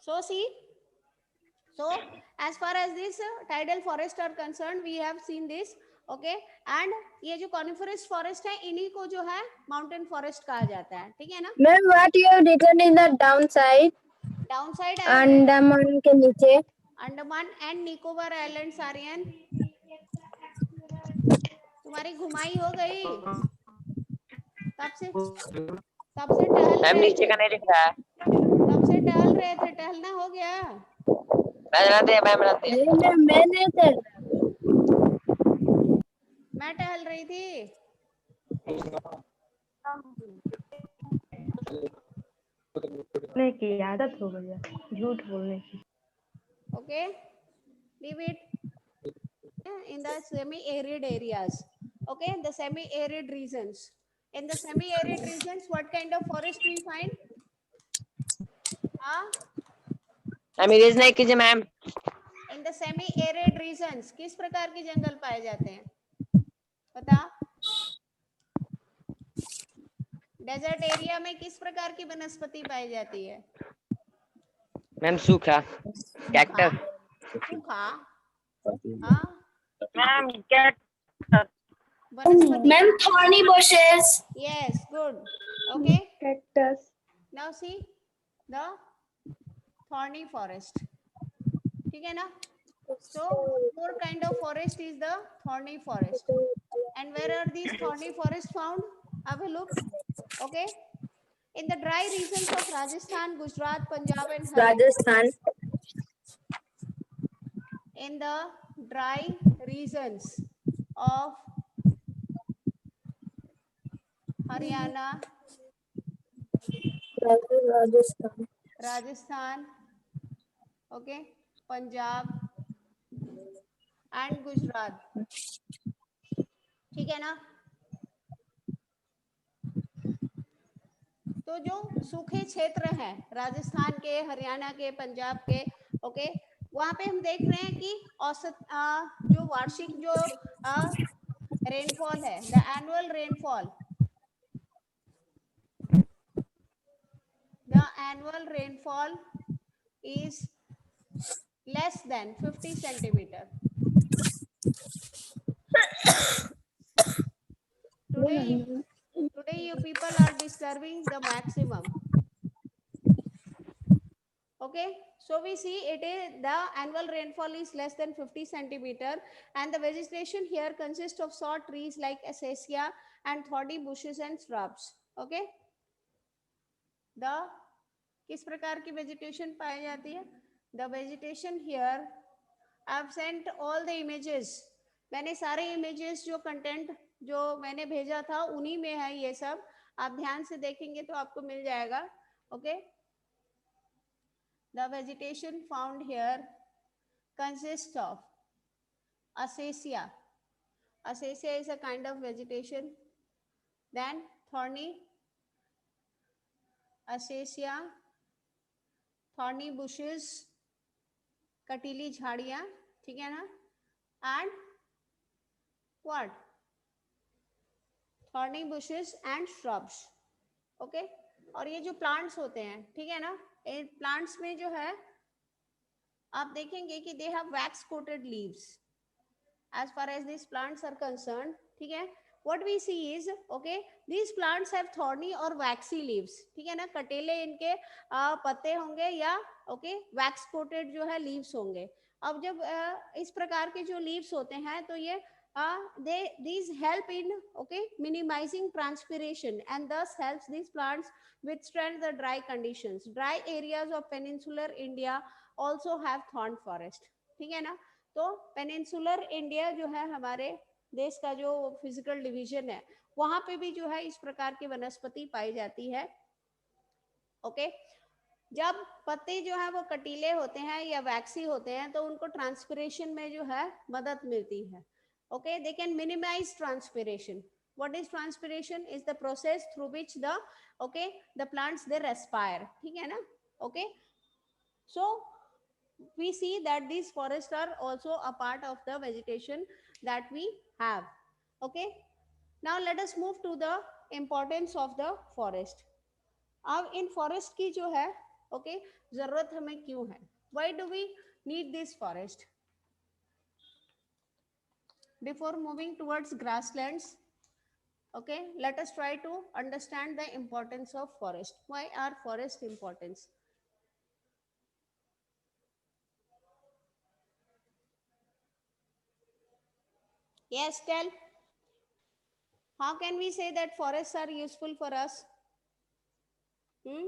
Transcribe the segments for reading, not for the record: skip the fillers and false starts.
So see, so as far as this tidal forest are concerned, we have seen this. Okay, and ये जो coniferous forest है, इन्हीं को जो है mountain forest कहा जाता है, ठीक है ना? Ma'am what you have written in the down side? Down side Andaman के नीचे अंडमान एंड निकोबार आइलैंड्स आर्यन। तुम्हारी घुमाई हो गई तब से टहल मैम रहे नीचे थे, का नहीं दिख रहा है। तब से टहल रहे थे, टहलना हो गया? मैं बनाते हैं, मैं बनाते हैं। नहीं मैम मैं नहीं चल मैं टहल रही थी। बोलने की आदत हो गई है, झूठ बोलने की। Okay, leave it in the semi-arid areas. Okay, the semi-arid regions. In the semi-arid regions, what kind of forest we find? Ma'am erase नहीं कीजिए ma'am. In the semi-arid regions, किस प्रकार के जंगल पाए जाते हैं? पता? डेजर्ट एरिया में किस प्रकार की वनस्पति पाई जाती है? मैम सूखा कैक्टस। सूखा? हाँ, मैम कैक्टस। वनस्पति। Ma'am thorny bushes. Yes, good. Okay. Cactus. Now see the thorny forest. ठीक है ना? So four kind of forest is the thorny forest. And where are these thorny forests found? Have a look. Okay. In the dry regions of Rajasthan, Gujarat, Punjab and Haryana. Rajasthan In the dry regions of Haryana, Rajasthan Rajasthan, okay, Punjab and Gujarat. ठीक है ना? तो जो सूखे क्षेत्र हैं राजस्थान के, हरियाणा के, पंजाब के, ओके, वहां पे हम देख रहे हैं कि औसत जो वार्षिक जो रेनफॉल है, the annual rainfall, the annual rainfall is less than 50 centimeter. Today you people are disturbing the maximum. Okay, so we see it is the annual rainfall is less than 50 centimeter and the vegetation here consists of short trees like acacia and thorny bushes and shrubs. Okay, the किस प्रकार की vegetation पाई जाती है? The vegetation here, I have sent all the images. मैंने सारे images जो content जो मैंने भेजा था उन्हीं में है ये सब, आप ध्यान से देखेंगे तो आपको मिल जाएगा. Okay, the vegetation found here consists of acacia. Acacia is a kind of vegetation. Then thorny acacia, thorny bushes, कटीली झाड़ियां, ठीक है ना? And what? Thorny bushes and shrubs. Okay? और ये जो plants होते हैं, ठीक है ना? इन plants में जो है आप देखेंगे कि they have wax coated leaves. As far as these plants are concerned, ठीक है? What we see is, okay, these plants have thorny or waxy leaves. ठीक है ना? कटेले इनके पत्ते होंगे या okay, wax coated जो है leaves होंगे. अब जब इस प्रकार के जो leaves होते हैं तो ये these help in okay minimizing transpiration and thus helps these plants withstand the dry conditions. Dry areas of peninsular India also have thorn forest. ठीक है ना? तो पेनिनसुलर इंडिया जो है हमारे देश का जो फिजिकल डिवीजन है वहां पे भी जो है इस प्रकार की वनस्पति पाई जाती है. ओके, जब पत्ते जो है वो कटीले होते हैं या वैक्सी होते हैं तो उनको ट्रांसपिरेशन में जो है मदद मिलती है. Okay, they can minimize transpiration. What is transpiration? Is the process through which the plants they respire. ठीक है ना? Okay, so we see that these forests are also a part of the vegetation that we have. Okay, now let us move to the importance of the forest. अब इन forest की जो है okay जरूरत हमें क्यों है, why do we need this forest? Before moving towards grasslands, okay, let us try to understand the importance of forest. Why are forest importance? Yes, tell. How can we say that forests are useful for us? Hmm?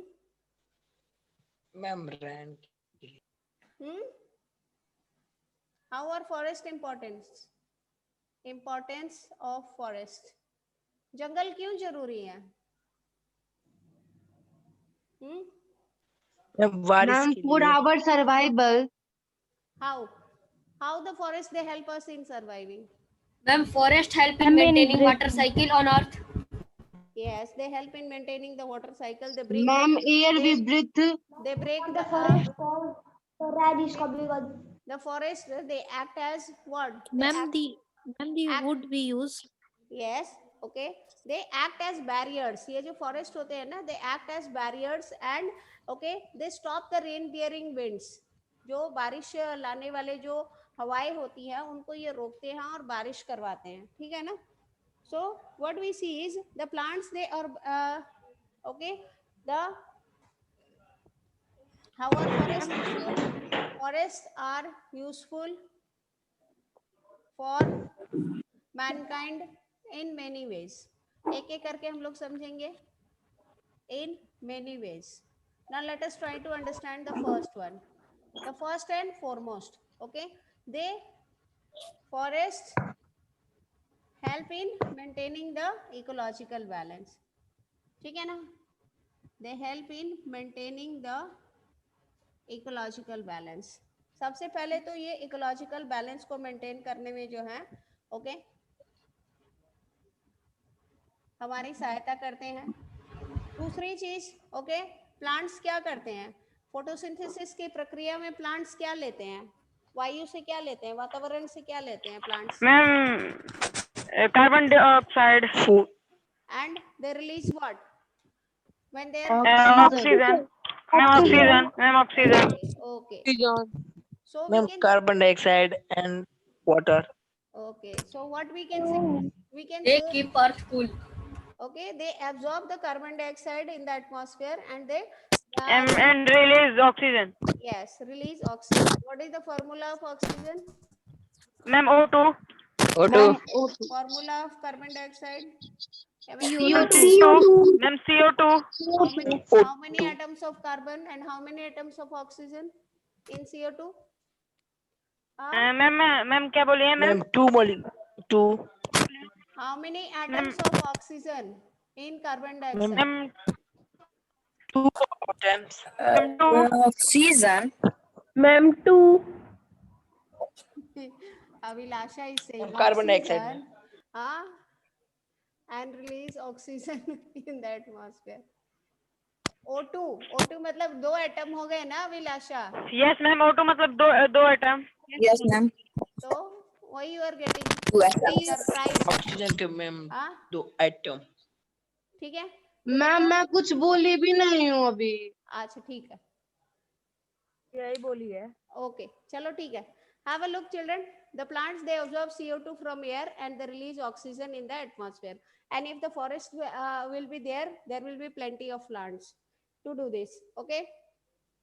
Ma'am rain Hmm? How are forest importance? Importance of forest. जंगल क्यों जरूरी है? Hmm? Ma'am बारिश ma'am के for लिए our survival. How? How the forest they help us in surviving? Ma'am, forest help in maintaining water cycle on earth. Yes, they help in maintaining the water cycle. They bring ma'am air we they, breathe. they break the radish because the forest. They act as what? They Ma'am, act, the act wood we use. yes, okay. They act as barriers. ये जो forest होते हैं ना, they act as barriers and okay, they stop the rain bearing winds. जो बारिश लाने वाले जो हवाएं होती हैं उनको ये रोकते हैं और बारिश करवाते हैं, ठीक है ना? So what we see is the plants they are okay, the how are forests useful? Forests are useful for mankind in many ways. एक एक करके हम लोग समझेंगे. In many ways. Now let us try to understand the first one. The first and foremost, okay, they forests help in maintaining the ecological balance. ठीक है ना? They help in maintaining the ecological balance. सबसे पहले तो ये ecological balance को maintain करने में जो है okay, हमारी सहायता करते हैं. दूसरी चीज ओके, प्लांट्स क्या करते हैं? फोटोसिंथेसिस की प्रक्रिया में प्लांट्स क्या लेते हैं? वायु से क्या लेते हैं? वातावरण से क्या लेते हैं plants? Ma'am carbon dioxide and they release what when they are oxygen ma'am oxygen okay, oxygen so we ma'am can carbon dioxide and water okay, so what we can say, we can They say keep earth cool. okay, they absorb the carbon dioxide in the atmosphere and they and release oxygen. yes, release oxygen. What is the formula of oxygen? Ma'am O2. Formula of carbon dioxide? CO2. Ma'am CO2. How many atoms of carbon and how many atoms of oxygen in CO2? Ma'am क्या बोलिए ma'am? Ma'am 2 How many atoms of oxygen in carbon dioxide? Ma'am 2 atoms oxygen ma'am 2 Abhilasha is saying Carbon dioxide. oxygen, and release oxygen in the atmosphere. O2 मतलब 2 atom हो गए ना अभिलाषा? Yes ma'am O2 मतलब दो atom. Yes ma'am तो वही you are getting 2 atoms surprise. Oxygen के ma'am 2 atom. ठीक है मैम मैं कुछ बोली भी नहीं हूँ अभी। अच्छा ठीक है यही बोली है। okay, चलो ठीक है. Have a look children. The plants they absorb CO2 from air and they release oxygen in the atmosphere. And if the forest will be there, there will be plenty of plants to do this. Okay.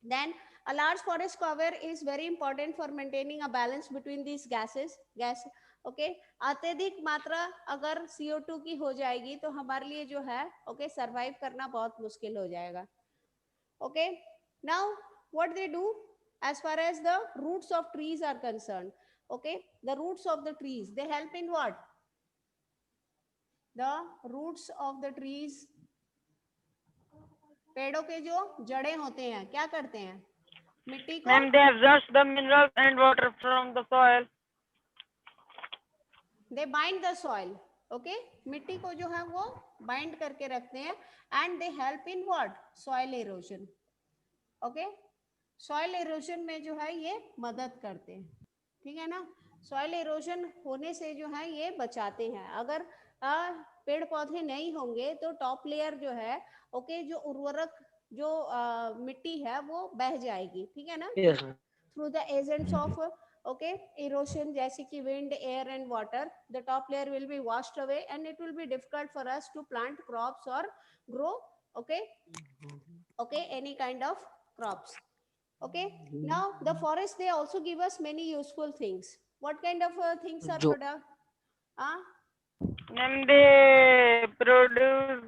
Then a large forest cover is very important for maintaining a balance between these gases. Okay. अत्यधिक मात्रा अगर CO2 की हो जाएगी तो हमारे लिए जो है okay, survive करना बहुत मुश्किल हो जाएगा. Okay. Now what they do as far as the roots of trees are concerned, okay, the roots of the trees they help in what? The roots of the trees, पेड़ों के जो जड़ें होते हैं क्या करते हैं? मिट्टी को ma'am they absorb the minerals and water from the soil. they bind the soil, okay, मिट्टी को जो है वो bind करके रखते हैं and they help in what? Soil erosion. Okay, soil erosion में जो है ये मदद करते हैं, ठीक है ना? सॉइल इरोजन होने से जो है ये बचाते हैं. अगर पेड़ पौधे नहीं होंगे तो टॉप लेयर जो है ओके, जो उर्वरक जो मिट्टी है वो बह जाएगी, ठीक है ना, Yes, ma'am. through the agents of erosion जैसे कि wind, air and water, the top layer will be washed away and it will be difficult for us to plant crops or grow any kind of crops. Now the forest, they also give us many useful things. What kind of things are Jo- product? Ma'am, they produce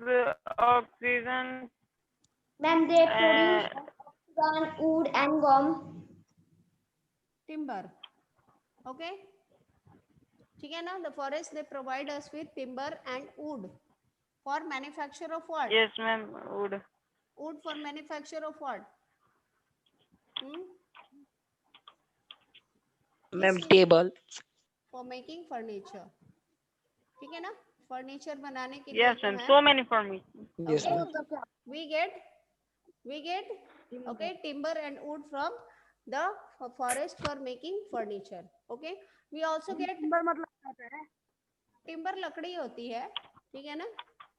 oxygen. Ma'am, they produce oxygen, wood, and gum. Timber. Okay, ठीक है ना, the forest, they provide us with timber and wood for manufacture of what? Yes, ma'am. Wood. Wood for manufacture of what? Ma'am, किस चीज? table. For making furniture, ठीक है ना, furniture बनाने के लिए Yes, जो ma'am. है, So many for me. Yes, okay, ma'am. we get okay timber and wood from the forest for making furniture. Okay, we also get timber, लकड़ी होती है, ठीक है ना,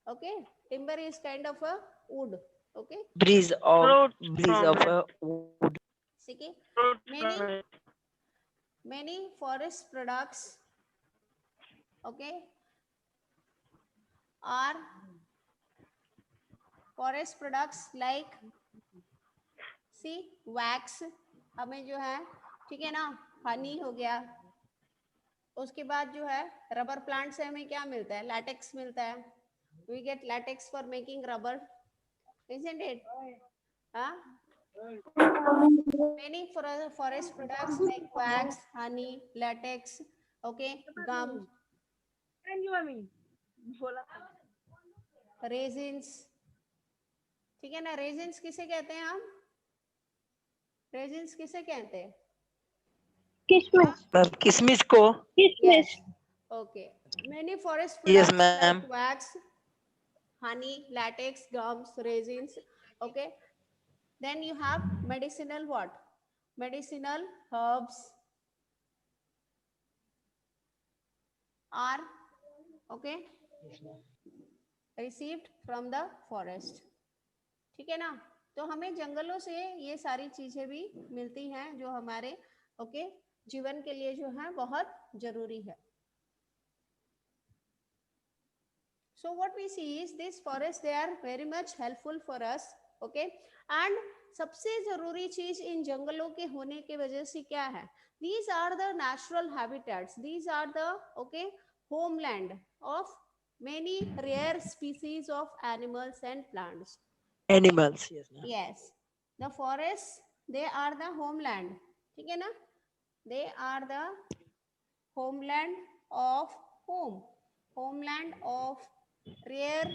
okay, timber is kind of a wood. Okay, Breeze of Fruits breeze from of it. a wood. okay, Fruits from it. many forest products, okay, are forest products like see wax, हमें जो है, ठीक है ना, हनी हो गया, उसके बाद जो है रबर प्लांट से हमें क्या मिलता है, लैटेक्स मिलता है, we get latex for making rubber, isn't it? Many forest products like wax, honey, latex, okay, gum, resins, ठीक है ना, resins किसे कहते हैं हम, resins किसे कहते हैं? Ma'am, kismis ko. Yes. Okay. Many forest Yes, products ma'am. like wax, honey, latex, gums, resins. Okay. Then you have medicinal what? Medicinal herbs are okay received from the forest. ठीक है ना, तो हमें जंगलों से ये सारी चीजें भी मिलती हैं जो हमारे ओके जीवन के लिए जो है बहुत जरूरी है. So what we see is this forest, they are very much helpful for us, okay, and सबसे जरूरी चीज इन जंगलों के होने के वजह से क्या है, these are the natural habitats, these are the okay homeland of many rare species of animals and plants. Animals. Yes, ma'am. Yes, the forests, they are the homeland, ठीक है ना, they are the homeland of homeland of rare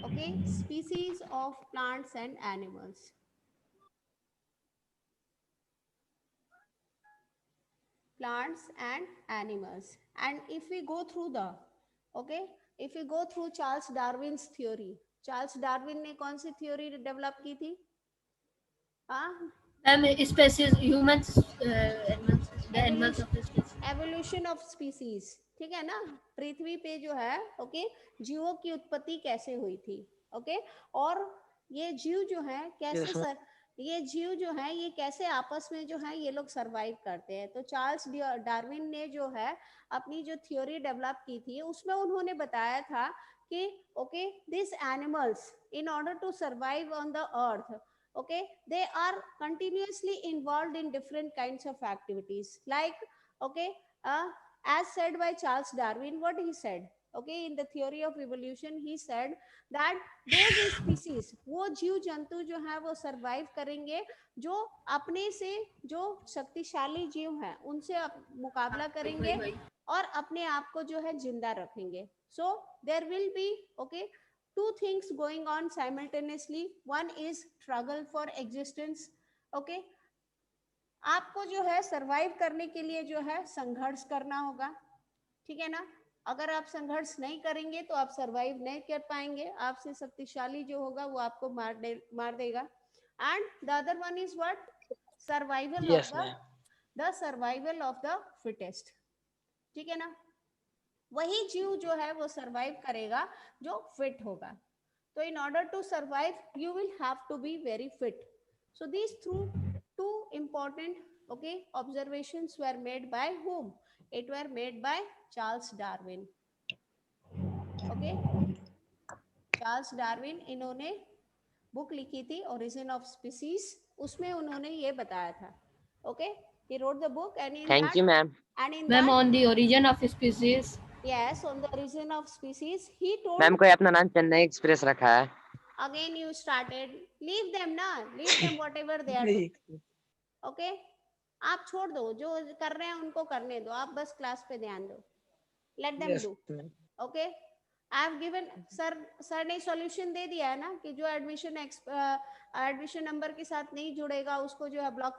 okay species of plants and animals. Plants and animals. And if we go through the okay, if we go through Charles Darwin's theory, Charles Darwin ने कौन सी theory develop की थी? Species, humans, animals, the animals of the species. Evolution of species, ठीक है ना, पृथ्वी पे जो है ओके जीवों की उत्पत्ति कैसे हुई थी, ओके, और ये जीव जो है कैसे Yes, ma'am. ये जीव जो है ये कैसे आपस में जो है ये लोग सरवाइव करते हैं. तो चार्ल्स डार्विन ने जो है अपनी जो थ्योरी डेवलप की थी उसमें उन्होंने बताया था कि okay this animals in order to survive on the earth, okay, they are continuously involved in different kinds of activities like okay as said by Charles Darwin, what he said, okay, in the theory of evolution he said that those species, वो जीव जंतु जो है वो survive करेंगे जो अपने से जो शक्तिशाली जीव हैं उनसे मुकाबला करेंगे और अपने आप को जो है जिंदा रखेंगे. So there will be okay two things going on simultaneously. One is struggle for existence, okay, आपको जो है सरवाइव करने के लिए जो है संघर्ष करना होगा, ठीक है ना, अगर आप संघर्ष नहीं करेंगे तो आप सरवाइव नहीं कर पाएंगे, आपसे शक्तिशाली जो होगा वो आपको मार देगा. And the other one is what, survival Yes, of ma'am. The survival of the fittest, ठीक है ना, वही जीव जो है वो सरवाइव करेगा जो फिट होगा. तो in order to survive, you will have to be very fit. So these two important, okay, observations were made by whom? It were made by Charles Darwin. Okay, Charles Darwin, इन्होंने book लिखी थी origin of species, उसमें उन्होंने ये बताया था. Okay, he wrote the book and in Thank that, you, ma'am. and in Ma'am, that, on the origin of species. yes, on the origin of species, he told. Ma'am कोई अपना नाम Chennai express रखा है. Again you started. Leave them na, leave them whatever they are doing. Okay, आप छोड़ दो, जो कर रहे हैं उनको करने दो, आप बस क्लास पे ध्यान दो. Let them Yes, do. ma'am. Okay, I have given, sir ने सॉल्यूशन दे दिया है ना कि जो एडमिशन नंबर के साथ नहीं जुड़ेगा उसको जो है ब्लॉक